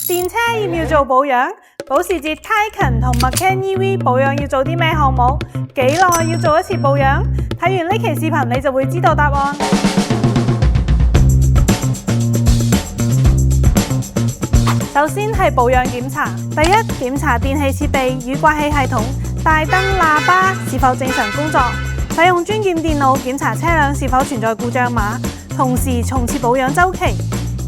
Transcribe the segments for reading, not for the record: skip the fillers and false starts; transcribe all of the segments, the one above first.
電車要唔要做保養？保時捷 Taycan 同 Macan EV 保養要做啲咩項目？幾耐要做一次保養？睇完呢期視頻你就會知道答案。首先係保養檢查，第一，檢查電氣設備、雨刮器系統、大燈、喇叭是否正常工作，使用專檢電腦檢查車輛是否存在故障碼，同時重設保養週期。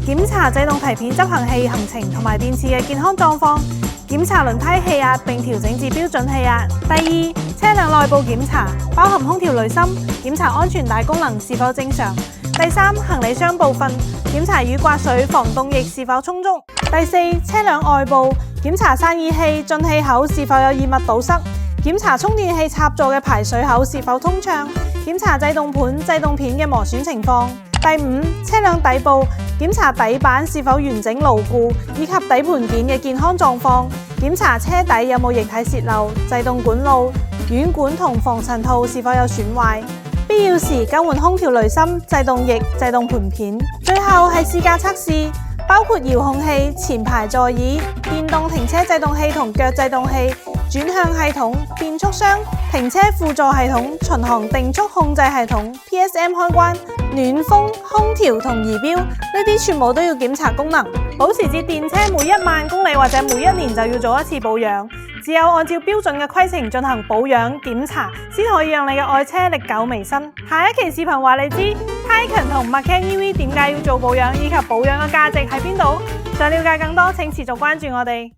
檢查制動提片執行器行程同埋電池嘅健康狀況，檢查輪胎氣壓並調整至標準氣壓。第二，車輛內部檢查，包含空調濾芯，檢查安全帶功能是否正常。第三，行李箱部分，檢查雨刮水防凍液是否充足。第四，車輛外部，檢查散熱器進氣口是否有異物堵塞，檢查充電器插座嘅排水口是否通暢，檢查制動盤、制動片嘅磨損情況。第五，車輛底部，檢查底板是否完整牢固，以及底盤件嘅健康狀況，檢查車底有冇液體洩漏、制動管路、軟管同防塵套是否有損壞，必要時更換空調濾芯、制動液、制動盤片。最後係試駕測試，包括遙控器、前排座椅、電動停車制動器同腳制動器、轉向系統、變速箱、停車輔助系統、巡航定速控制系統、PSM 開關、暖風、空調同儀錶，呢啲全部都要檢查功能。保時捷電車每1萬公里或者每1年就要做一次保養，只有按照標準嘅規程進行保養檢查，先可以讓你嘅愛車歷久彌新。下一期視頻話你知 Taycan 同 Macan EV 點解要做保養，以及保養嘅價值喺邊度。想了解更多，請持續關注我哋。